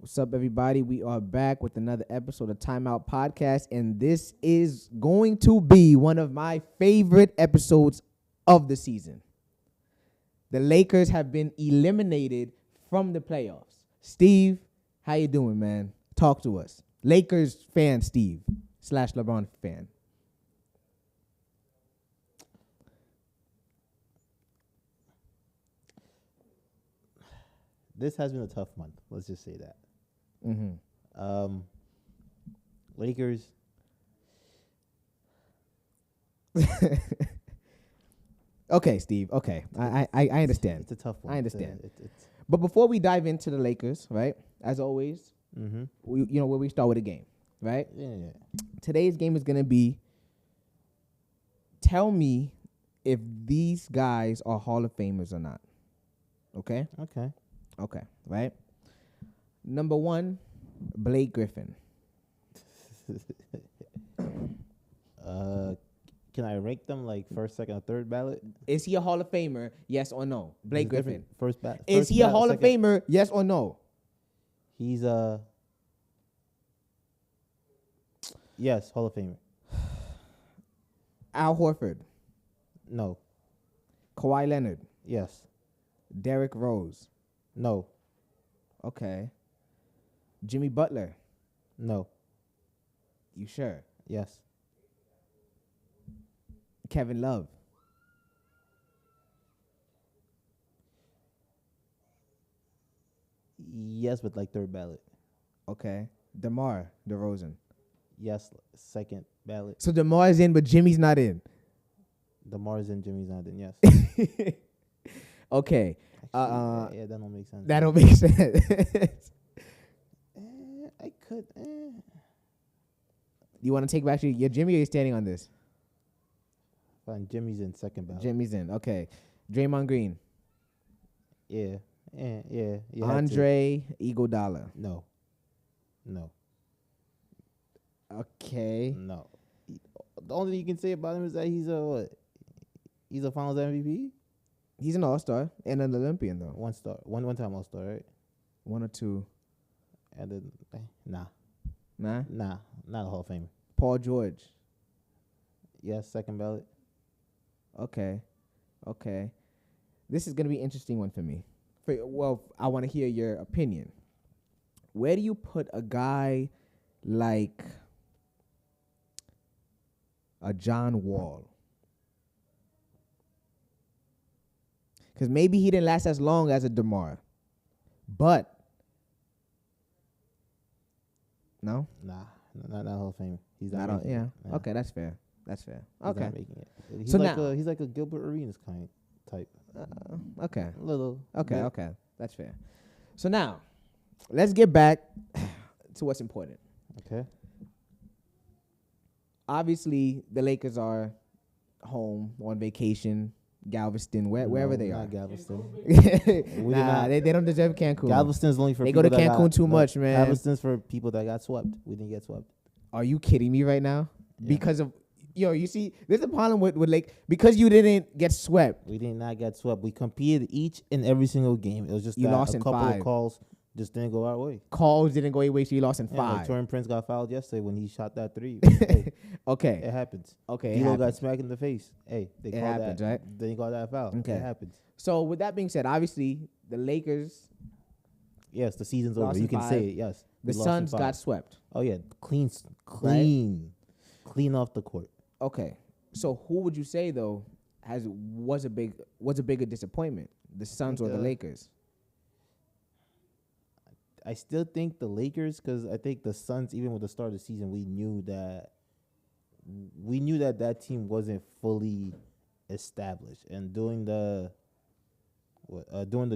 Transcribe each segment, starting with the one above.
What's up, everybody? We are back with another episode of Timeout Podcast, and this is going to be one of my favorite episodes of the season. The Lakers have been eliminated from the playoffs. Steve, how you doing, man? Talk to us. Lakers fan Steve / LeBron fan. This has been a tough month. Let's just say that. Lakers. Okay, Steve. Okay, I understand. It's a tough one. I understand. It's But before we dive into the Lakers, right? As always, where we start with a game, right? Yeah. Today's game is gonna be. Tell me if these guys are Hall of Famers or not. Okay. Okay. Right. Number 1, Blake Griffin. Can I rank them like first, second, or third ballot? Is he a Hall of Famer? Yes or no? Blake Griffin. First ballot. Is he a Hall of Famer? Yes or no? He's yes, Hall of Famer. Al Horford. No. Kawhi Leonard. Yes. Derrick Rose. No. Okay. Jimmy Butler. No. You sure? Yes. Kevin Love. Yes, but like third ballot. Okay. DeMar DeRozan. Yes, second ballot. So DeMar is in, but Jimmy's not in. DeMar's and Jimmy's not in. Yes. Okay. Actually, yeah, that don't make sense. That don't make sense. I could. You want to take back your Jimmy, or you standing on this? Fine, Jimmy's in second ballot. Jimmy's in. Okay. Draymond Green. Yeah. Andre Iguodala. No. Okay. No. The only thing you can say about him is that he's a what? He's a Finals MVP. He's an All-Star and an Olympian, though. One star. One time All-Star, right? 1 or 2. And then Nah. not a Hall of Famer. Paul George. Yes, second ballot. Okay. This is going to be an interesting one for me. I want to hear your opinion. Where do you put a guy like a John Wall? Because maybe he didn't last as long as a DeMar. But, no? Nah, not Hall of Famer. He's Not not. yeah. Nah. Okay, that's fair. He's Not making it. He's So like now- he's like a Gilbert Arenas kind type. Okay. A little. Okay, bit. okay. That's fair. So now, let's get back to what's important. Okay. Obviously, the Lakers are home on vacation, Galveston, wherever they are. Not Galveston. Nah, they don't deserve Cancun. Galveston's only for They go people to that Cancun got, too much, man. Galveston's for people that got swept. We didn't get swept. Are you kidding me right now? Yeah. Because of, you see, there's a problem with because you didn't get swept. We did not get swept. We competed each and every single game. It was just You that lost a in couple 5. of calls just didn't go our way. Calls didn't go away, so you lost in Yeah, 5. like Torrin Prince got fouled yesterday when he shot that 3. Hey, Okay. it happens. Okay. it D'Lo got happens. smacked in the face. Hey, they It called happens, that. right? Then he got that foul. Okay. It happens. So with that being said, obviously the Lakers, Yes, the season's Lost over. in You can 5. say it. Yes. the We lost in Suns 5. got swept. Oh yeah, clean off the court. Okay. So who would you say though was a bigger disappointment, the Suns or the Lakers? I still think the Lakers, because I think the Suns, even with the start of the season, we knew that that team wasn't fully established, and doing the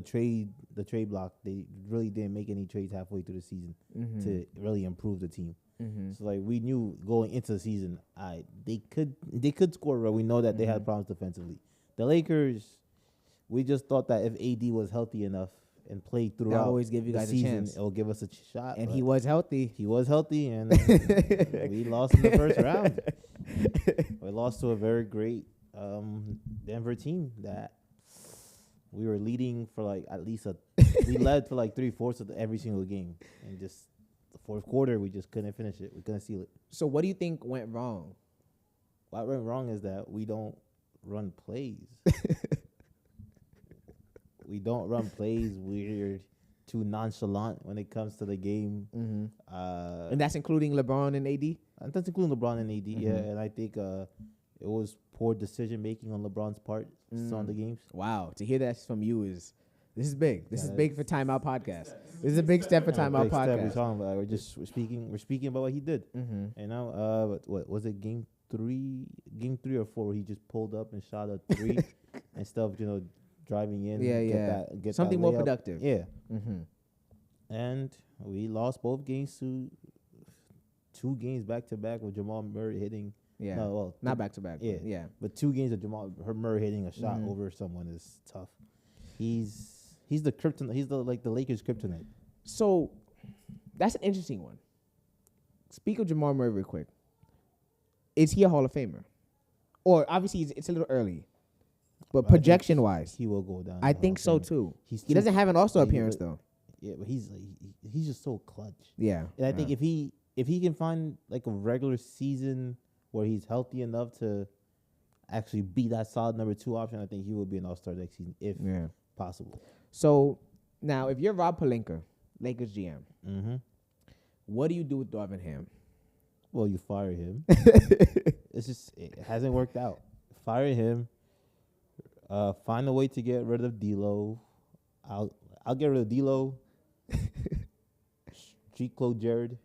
trade block, they really didn't make any trades halfway through the season to really improve the team. So like we knew going into the season, they could score, but we know that they had problems defensively. The Lakers, we just thought that if AD was healthy enough and played throughout, always give you the guys a season, chance. it'll give us a shot. And but he was healthy. he was healthy, and we lost in the first round. We lost to a very great Denver team that We were leading for like at least we led for like 3/4 of every single game, and just the fourth quarter we just couldn't finish it. We couldn't seal it. So what do you think went wrong? What went wrong is that we don't run plays. We don't run plays. We're too nonchalant when it comes to the game. Mm-hmm. And that's including LeBron and AD? And that's including LeBron and AD, yeah. And I think it was poor decision making on LeBron's part on the games. Wow. To hear that from you this is big. This is big for Timeout Podcast. This is a big step for Timeout Podcast. We're talking about. We're speaking about what he did. And now, what was it? Game 3 or 4, where he just pulled up and shot a 3 instead of driving in. Get something that more layup. productive. Yeah. And we lost both games to 2 games back to back with Jamal Murray hitting. Yeah. No, well, not back to back. Yeah. But 2 games of Jamal Murray hitting a shot over someone is tough. He's the kryptonite. He's the Lakers' kryptonite. So that's an interesting one. Speak of Jamal Murray real quick. Is he a Hall of Famer? Or obviously it's a little early, but projection wise, he will go down. I think so too. He doesn't have an All-Star appearance though. Yeah, but he's just so clutch. Yeah, and I think if he can find like a regular season where he's healthy enough to actually be that solid number 2 option, I think he will be an All-Star next season if possible. So now, if you're Rob Pelinka, Lakers GM, what do you do with Darvin Ham? Well, you fire him. It hasn't worked out. Fire him. Find a way to get rid of D'Lo. I'll get rid of D'Lo. Street clothes Jared.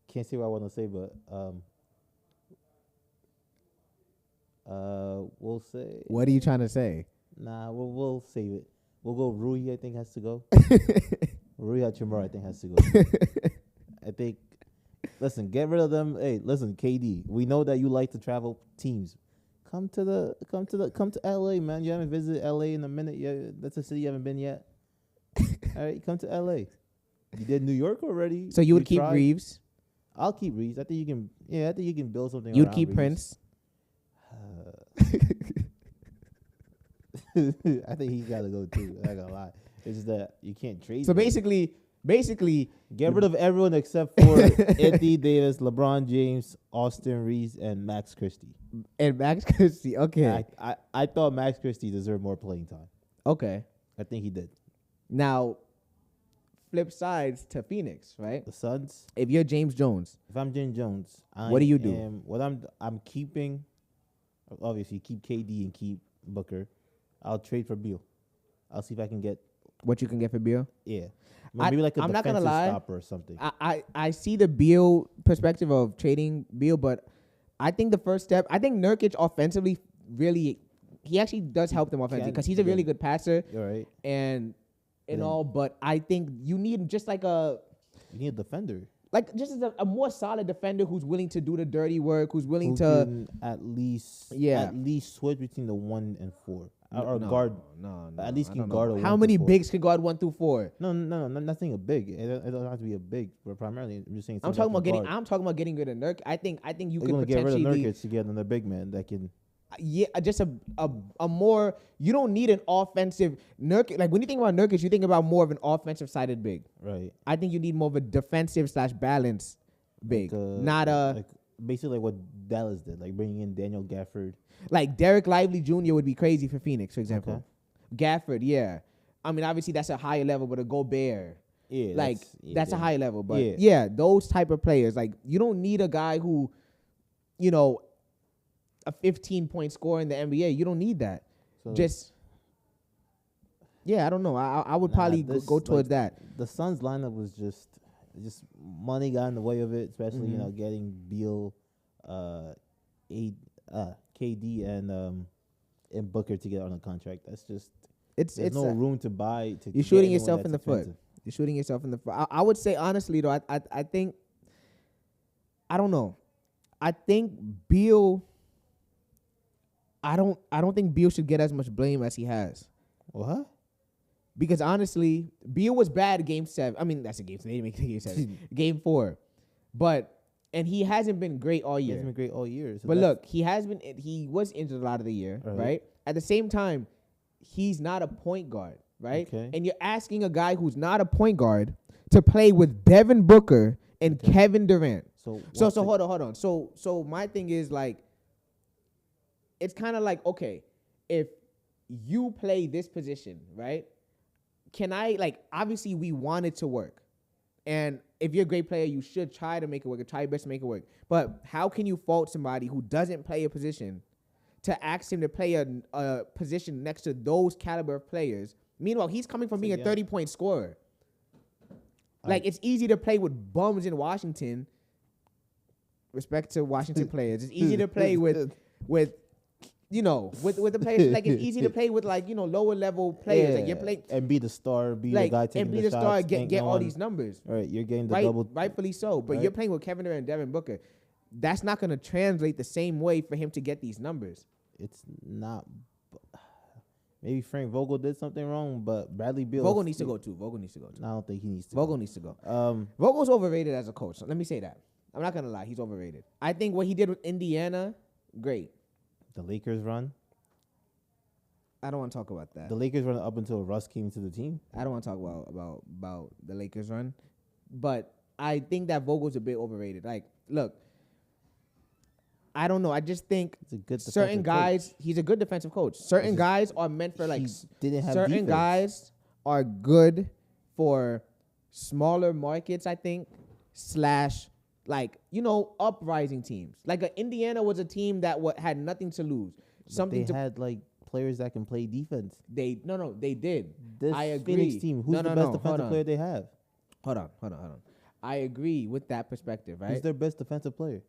Can't say what I want to say, but we'll say. What are you trying to say? Nah, we'll save it. We'll go Rui, I think, has to go. Rui Hachimura, I think, has to go. I think, listen, get rid of them. Hey, listen, KD, we know that you like to travel teams. Come to LA, man. You haven't visited LA in a minute yet. That's a city you haven't been yet. All right, come to LA. You did New York already. So you would keep Reeves? I'll keep Reeves. I think you can. Yeah, I think you can build something. You'd keep Reeves. Prince. I think he's got to go too. I'm not gonna lie. It's just that you can't trade. So basically, get rid of everyone except for Anthony Davis, LeBron James, Austin Reeves, and Max Christie. And Max Christie, okay. I thought Max Christie deserved more playing time. Okay. I think he did. Now, flip sides to Phoenix, right? The Suns. If you're James Jones. If I'm James Jones, what do you do? What I'm keeping, obviously, keep KD and keep Booker. I'll trade for Beal. I'll see if I can get what you can get for Beal. Yeah, maybe like a defensive stopper or something. I see the Beal perspective of trading Beal, but I think the first step. I think Nurkic offensively really, he actually does help them offensively because he's a really good passer. You're right, and all. But I think you need just like you need a defender. Like just as a more solid defender who's willing to do the dirty work, who's willing to can at least switch between the 1 and 4. Or guard. No. At least can guard. How many bigs can guard 1 through 4? No. Nothing a big. It don't have to be a big. But primarily, I'm just saying. I'm talking about getting rid of Nurk. I think you could potentially get rid of Nurkic to get another big man that can. Yeah, just a more. You don't need an offensive Nurkic. Like when you think about Nurkic, you think about more of an offensive sided big. Right. I think you need more of a defensive / balance big, not a. Basically, like what Dallas did, like bringing in Daniel Gafford. Like Derek Lively Jr. would be crazy for Phoenix, for example. Okay. Gafford, yeah. I mean, obviously that's a higher level, but a Gobert. Yeah. That's a high level. But yeah, those type of players. Like you don't need a guy who, a 15-point scorer in the NBA. You don't need that. So I don't know. I would probably go towards that. The Suns lineup was just money got in the way of it, especially getting Beal, KD and Booker to get on a contract. That's just there's no room to buy. You're shooting yourself in the foot. You're shooting yourself in the foot. I would say honestly though, I think I don't know. I think Beal. I don't think Beal should get as much blame as he has. What? Because honestly, Beal was bad Game 7. I mean, that's a Game 7. They didn't make it Game 7. Game 4. But And he hasn't been great all He year. hasn't been great all year. So but look, he was injured a lot of the year, right? At the same time, he's not a point guard, right? Okay. And you're asking a guy who's not a point guard to play with Devin Booker and Kevin Durant. So hold on. So my thing is like, it's kind of like, okay, if you play this position, right? Can I, like, obviously we want it to work. And if you're a great player, you should try to make it work or try your best to make it work. But how can you fault somebody who doesn't play a position to ask him to play a position next to those caliber of players? Meanwhile, he's coming from being a 30-point scorer. Like, it's easy to play with bums in Washington. Respect to Washington players. It's easy to play with the players. Like, it's easy to play with, like, lower level players. Like, you're playing and be the star, be the guy taking the shots, star, get all these numbers. All right, you're getting the double. Rightfully so. But you're playing with Kevin Durant and Devin Booker. That's not going to translate the same way for him to get these numbers. It's not. Maybe Frank Vogel did something wrong, but Bradley Beal. Vogel needs to go too. I don't think he needs to. Vogel needs to go. Vogel's overrated as a coach. So let me say that. I'm not going to lie. He's overrated. I think what he did with Indiana, great. The Lakers run. I don't want to talk about that. The Lakers run up until Russ came to the team. I don't want to talk about the Lakers run. But I think that Vogel's a bit overrated. Like, look, I don't know. I just think it's a good certain guys, coach. He's a good defensive coach. Certain guys are meant for, like, certain defense. Guys are good for smaller markets, I think, / like, uprising teams. Like, Indiana was a team that had nothing to lose. They had, like, players that can play defense. They did. This I agree. Phoenix team, who's the best defensive player they have? Hold on. I agree with that perspective, right? Who's their best defensive player?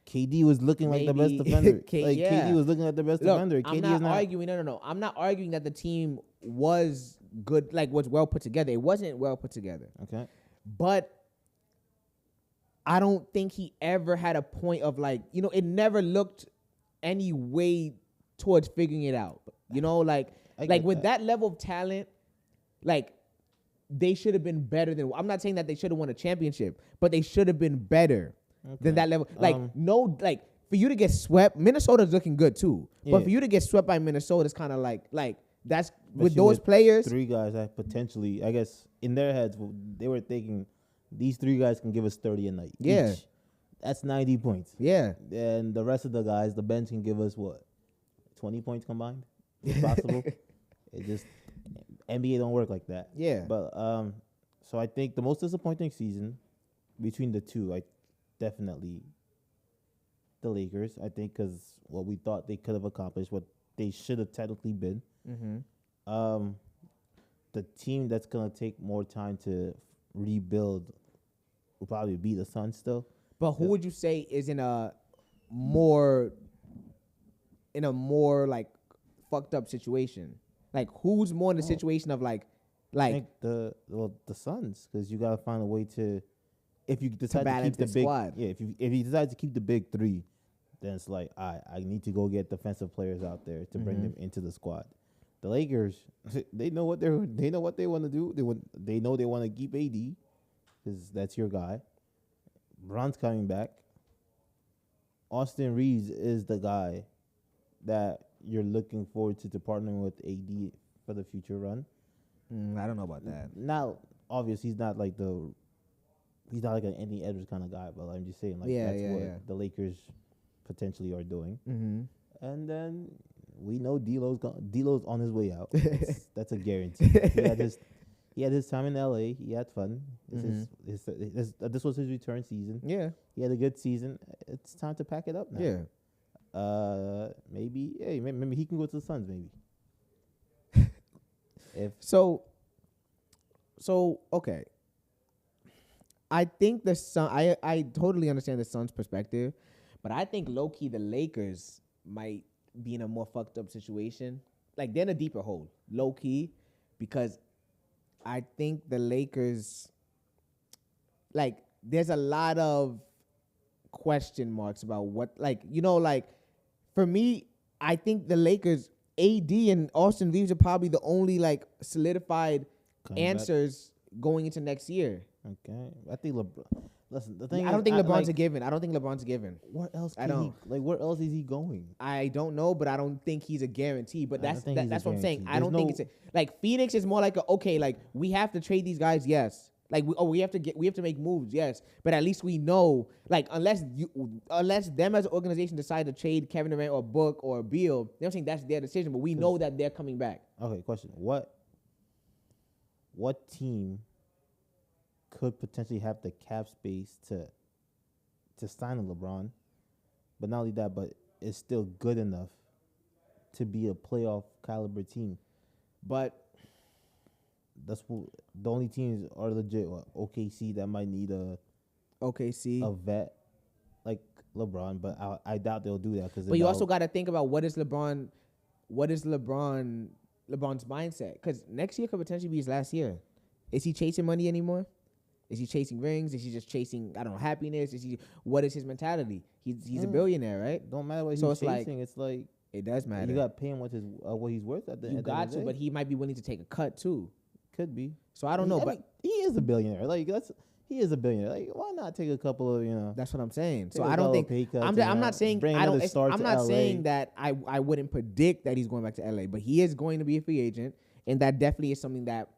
KD was looking like the best defender. KD was looking like the best defender. I'm not arguing. No. I'm not arguing that the team was good, like, was well put together. It wasn't well put together. Okay. But I don't think he ever had a point of, like, it never looked any way towards figuring it out. With that level of talent, like, they should have been better than. I'm not saying that they should have won a championship, but they should have been better than that level. For you to get swept, Minnesota's looking good too. Yeah. But for you to get swept by Minnesota, it's kind of like that's with those players. 3 guys that potentially, I guess, in their heads, they were thinking these 3 guys can give us 30 a night. Yeah. Each. That's 90 points. Yeah. And the rest of the guys, the bench can give us what? 20 points combined? If possible. It just, NBA don't work like that. Yeah. But, so I think the most disappointing season between the two, definitely the Lakers, I think, because what we thought they could have accomplished, what they should have technically been. Mm-hmm. The team that's going to take more time to rebuild will probably be the Suns still. But who would you say is in a more like fucked up situation? Like, who's more in the situation of like I think the Suns, because you gotta find a way to, if you decide to keep the big squad. Yeah, if you decide to keep the big 3, then it's like I need to go get defensive players out there to bring them into the squad. The Lakers, they know what they want to do. They know they want to keep AD because that's your guy. Bron's coming back. Austin Reeves is the guy that you're looking forward to partnering with AD for the future run. I don't know about that. Now, obviously, he's not like an Anthony Edwards kind of guy, but I'm just saying, what the Lakers potentially are doing. Mm-hmm. And then we know D'Lo's on his way out. That's a guarantee. He had his time in LA. He had fun. This was his return season. Yeah, he had a good season. It's time to pack it up now. Yeah. Maybe he can go to the Suns. Maybe. So okay. I think the Sun. I totally understand the Suns' perspective, but I think low key the Lakers might be in a more fucked up situation. Like, they're in a deeper hole, low key, because I think the Lakers, like, there's a lot of question marks about what, for me, I think the Lakers, AD and Austin Reeves are probably the only, solidified answers going into next year. Okay, I think LeBron. Listen, the thing I don't think LeBron's a given. I don't think LeBron's a given. Where else? I don't. Where else is he going? I don't know, but I don't think he's a guarantee. But that's what I'm saying. I don't think it's like Phoenix is more like like we have to trade these guys. Yes. Like we have to make moves. Yes. But at least we know, like unless them as an organization decide to trade Kevin Durant or Book or Beal, they're saying that's their decision. But we know that they're coming back. Okay. Question: What team could potentially have the cap space to sign a LeBron, but not only that, but it's still good enough to be a playoff caliber team? But that's what the only teams are legit. OKC that might need a vet like LeBron, but I doubt they'll do that because. But you also got to think about what is LeBron's mindset? Because next year could potentially be his last year. Is he chasing money anymore? Is he chasing rings? Is he just chasing, I don't know, happiness? What is his mentality? He's a billionaire, right? Don't matter what he's chasing. It's like it does matter. You got to pay him what he's worth at the end of the day. You got to, but he might be willing to take a cut too. Could be. So I don't know, but he is a billionaire. He is a billionaire. Like, why not take a couple of That's what I'm saying. So I don't think I'm not saying I'm not saying that I wouldn't predict that he's going back to LA, but he is going to be a free agent, and that definitely is something that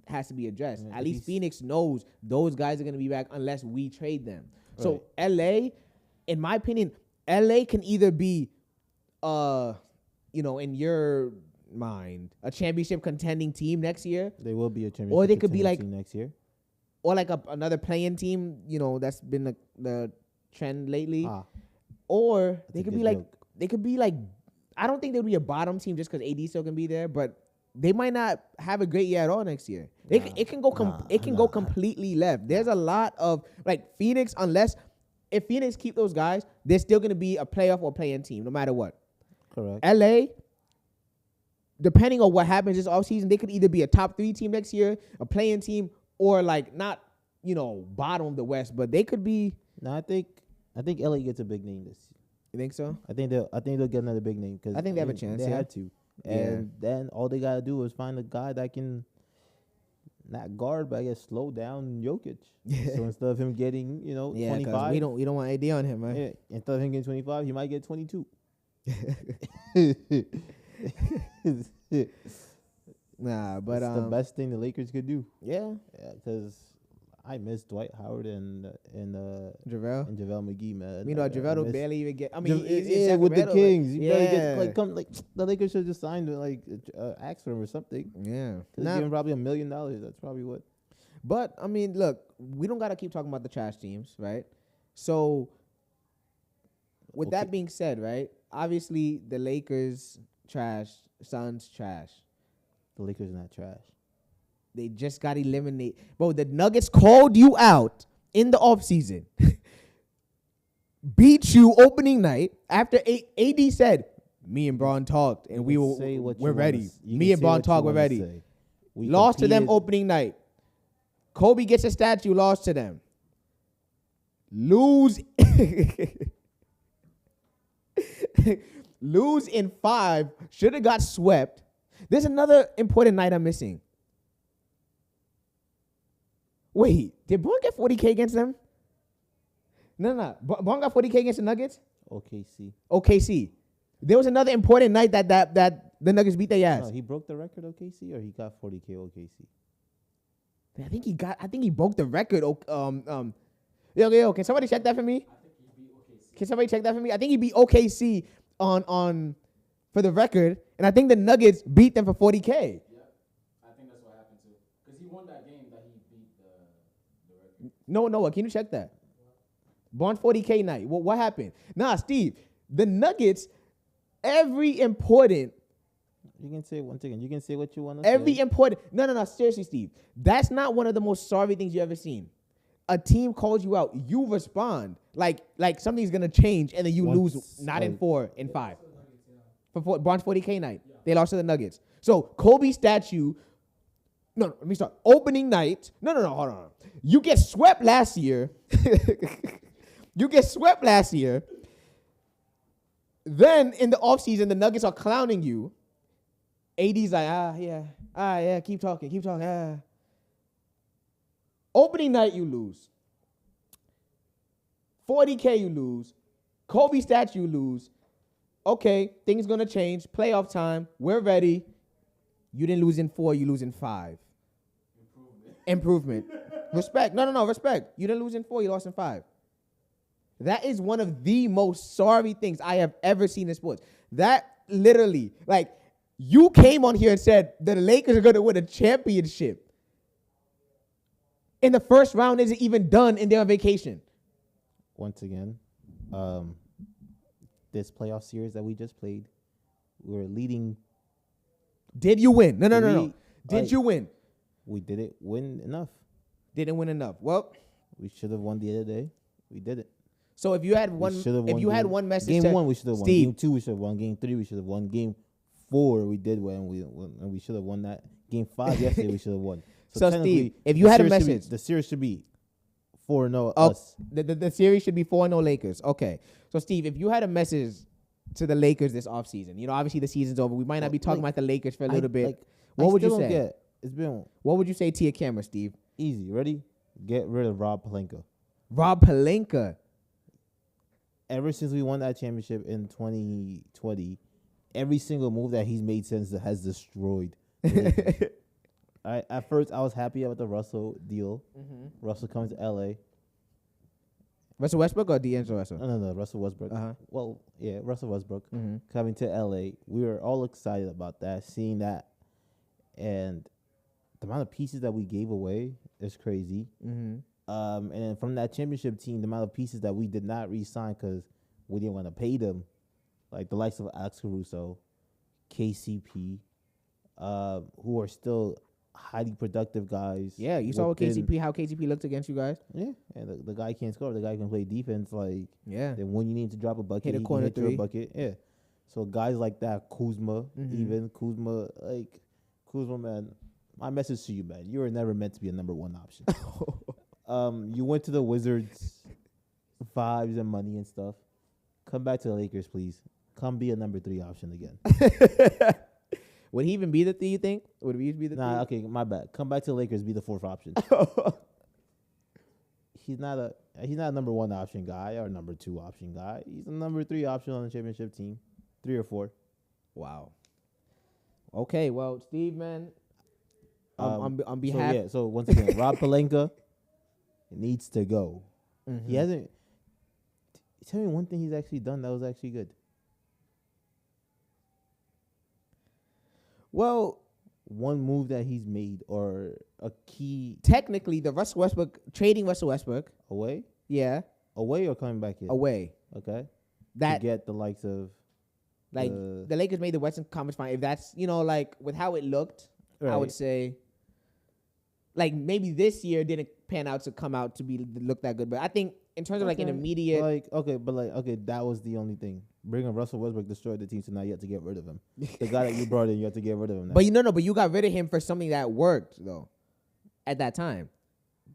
has to be addressed. At least Phoenix knows those guys are going to be back unless we trade them. Right. So LA, in my opinion, LA can either be, in your mind, a championship contending team next year. They will be a championship, or they could be like next year, or like another playing team. That's been the trend lately. Or they could be like joke. They could be like, I don't think they'll be a bottom team just because AD still can be there, but they might not have a great year at all next year. It can go completely left. There's a lot of like Phoenix, if Phoenix keep those guys, they're still going to be a playoff or play-in team no matter what. Correct. LA, depending on what happens this offseason, they could either be a top 3 team next year, a play-in team, or like not bottom of the West, but they could be. No, I think LA gets a big name this year. You think so? I think they'll get another big name because I think they have a chance. They had to. And then all they gotta do is find a guy that can not guard, but I guess slow down Jokic. So instead of him getting 25, we don't want AD on him, right? Yeah, instead of him getting 25, he might get 22. Nah, but it's the best thing the Lakers could do. Yeah, because I miss Dwight Howard and JaVale McGee, man. Meanwhile, JaVale will barely even get. I mean, with the Kings, he barely gets the Lakers should have just signed ask for him or something. Yeah, give him probably $1 million. That's probably what. But I mean, look, we don't gotta keep talking about the trash teams, right? So, with that being said, right? Obviously, the Lakers trash, Suns trash. The Lakers not trash. They just got eliminated. Bro, the Nuggets called you out in the offseason. Beat you opening night after AD said, me and Bron talked and we're ready. Me and Bron talked, we're ready. Lost to them opening night. Kobe gets a statue, lost to them. Lose in 5, should have got swept. There's another important night I'm missing. Wait, did Bron get 40K against them? No. Bron got 40K against the Nuggets? OKC. There was another important night that the Nuggets beat their ass. No, he broke the record OKC, or he got 40K OKC? I think he broke the record. Yo, can somebody check that for me? I think he beat OKC. Can somebody check that for me? I think he beat OKC on for the record, and I think the Nuggets beat them for 40K. Yeah, I think that's what happened too. Because he won that game that he beat the record. No, can you check that? Bron 40K night. What happened? Nah, Steve, the Nuggets, every important. You can say it once again. You can say what you want to say. No, seriously, Steve. That's not one of the most sorry things you ever seen. A team calls you out, you respond like something's gonna change, and then you lose not in 4, in 5. For Bron's 40K night, they lost to the Nuggets. So Kobe statue. No, let me start. Opening night. No, hold on. You get swept last year. Then in the offseason, the Nuggets are clowning you. AD's like, yeah, keep talking. Opening night, you lose. 40K, you lose. Kobe stats, you lose. Okay, things gonna change. Playoff time. We're ready. You didn't lose in 4. You lose in 5. Improvement. Respect. No. Respect. You didn't lose in 4. You lost in 5. That is one of the most sorry things I have ever seen in sports. That literally, like, you came on here and said that the Lakers are gonna win a championship. And the first round isn't even done and they're on vacation. Once again, this playoff series that we just played, we were leading. Did you win? No. Did you win? We didn't win enough. Didn't win enough. Well, we should have won the other day. We did it. So if you had one, had one message, game 1 we should have won. Steve. Game 2 we should have won. Game 3 we should have won. Game 4 we did win. We should have won that. Game 5 yesterday we should have won. So Steve, if you had a message, the series should be 4-0 us. The series should be 4-0 Lakers. Okay. So Steve, if you had a message to the Lakers this offseason, you know, obviously the season's over. We might not be talking about the Lakers for a little bit. What would you say? What would you say to your camera, Steve? Easy. Ready? Get rid of Rob Pelinka. Rob Pelinka. Ever since we won that championship in 2020, every single move that he's made since has destroyed. At first, I was happy about the Russell deal. Mm-hmm. Russell comes to L.A. Russell Westbrook or D'Angelo Russell? No, Russell Westbrook. Uh-huh. Well, yeah, Russell Westbrook coming to L.A. We were all excited about that, seeing that. And the amount of pieces that we gave away is crazy. Mm-hmm. And then from that championship team, the amount of pieces that we did not re-sign because we didn't want to pay them, like the likes of Alex Caruso, KCP, who are still highly productive guys. Yeah, you saw how KCP looked against you guys. Yeah, and the guy can't score. The guy can play defense. Like, yeah. Then when you need to drop a bucket, hit a corner three. A bucket. Yeah. So guys like that, Kuzma, Kuzma, man. My message to you, man, you were never meant to be a number 1 option. You went to the Wizards, vibes and money and stuff. Come back to the Lakers, please. Come be a number 3 option again. Would he even be the 3, you think? Would he be the 3? Nah, okay, my bad. Come back to the Lakers, be the 4th option. He's not a number 1 option guy or number 2 option guy. He's a number 3 option on the championship team. 3 or 4. Wow. Okay, well, Steve, man, on behalf. So once again, Rob Pelinka needs to go. Mm-hmm. He hasn't. Tell me one thing he's actually done that was actually good. Well, one move that he's made or a key. Technically, trading Russell Westbrook away. Yeah. Away or coming back here? Away. Okay. That to get the likes of. Like the Lakers made the Western Conference Final. If that's like with how it looked, right. I would say. Like maybe this year didn't pan out to come out to look that good, but I think in terms of like an immediate, that was the only thing. Bringing Russell Westbrook destroyed the team, so now you have to get rid of him. The guy that you brought in, you have to get rid of him. Now. But you got rid of him for something that worked though, at that time.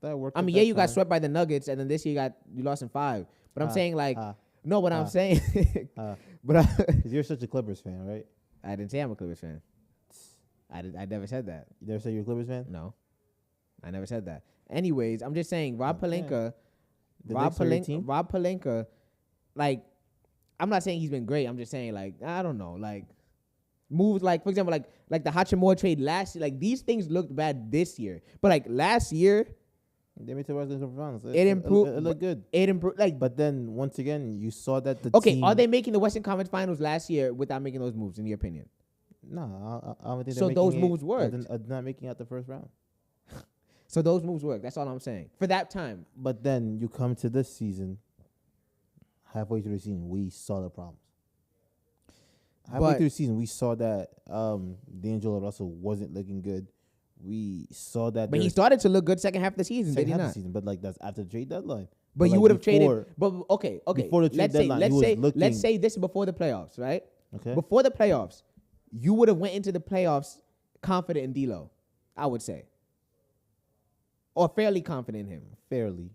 That worked. I mean, you got swept by the Nuggets, and then this year you lost in 5. But I'm saying I'm saying, but because you're such a Clippers fan, right? I didn't say I'm a Clippers fan. I never said that. You never said you're a Clippers fan? No. I never said that. Anyways, I'm just saying Rob Pelinka, like, I'm not saying he's been great. I'm just saying, like, I don't know, like, moves like, for example, like the Hachimura trade last year, like, these things looked bad this year. But, like, last year, they made the Western Finals. It improved. It looked good. It improved. Like, but then, once again, you saw that the team. Are they making the Western Conference Finals last year without making those moves, in your opinion? No, I don't think so. Those moves worked. Not making out the first round. So those moves work. That's all I'm saying. For that time. But then you come to this season, halfway through the season, we saw the problems. Halfway through the season, we saw that D'Angelo Russell wasn't looking good. We saw that. But he started to look good second half of the season, did he not? But like that's after the trade deadline. But you would have traded. But okay. Before the trade deadline, let's say this is before the playoffs, right? Okay. Before the playoffs, you would have went into the playoffs confident in D'Lo, I would say. Or fairly confident in him. Fairly.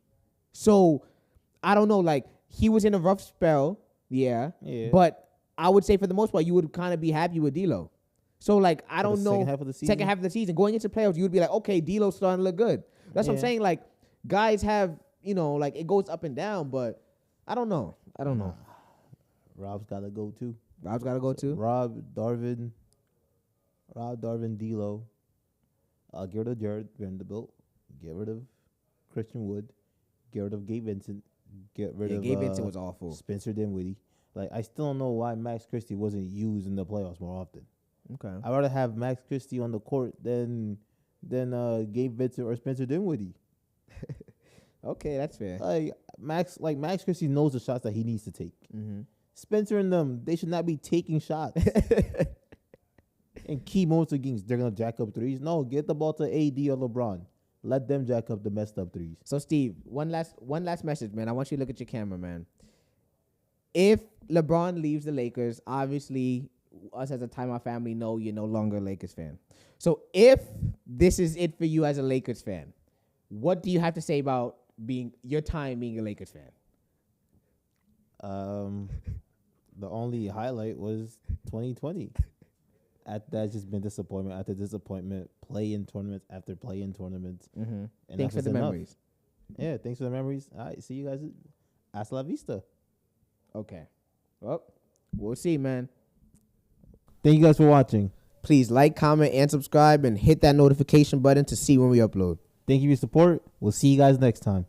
So, I don't know, like, he was in a rough spell, yeah. But I would say for the most part, you would kind of be happy with D'Lo. So, like, I don't know. Second half of the season? Second half of the season. Going into playoffs, you would be like, okay, D'Lo's starting to look good. That's what I'm saying. Like, guys have, like it goes up and down, but I don't know. Rob's got to go too. Rob's got to go too. Rob, Darvin, D'Lo. Get rid of Jared Vanderbilt. Get rid of Christian Wood. Get rid of Gabe Vincent. Get rid of Gabe Vincent was awful. Spencer Dinwiddie. Like, I still don't know why Max Christie wasn't used in the playoffs more often. Okay. I'd rather have Max Christie on the court than Gabe Vincent or Spencer Dinwiddie. Okay, that's fair. Max Christie knows the shots that he needs to take. Mm-hmm. Spencer and them, they should not be taking shots. In key moments of games, they're gonna jack up threes. No, get the ball to AD or LeBron. Let them jack up the messed up threes. So Steve, one last message, man. I want you to look at your camera, man. If LeBron leaves the Lakers, obviously us as a timeout family know you're no longer a Lakers fan. So if this is it for you as a Lakers fan, what do you have to say about being a Lakers fan? The only highlight was 2020. That's just been disappointment after disappointment, play-in tournaments after play-in tournaments. Mm-hmm. And thanks for the memories. Yeah, thanks for the memories. All right, see you guys. Hasta la vista. Okay. Well, we'll see, man. Thank you guys for watching. Please like, comment, and subscribe, and hit that notification button to see when we upload. Thank you for your support. We'll see you guys next time.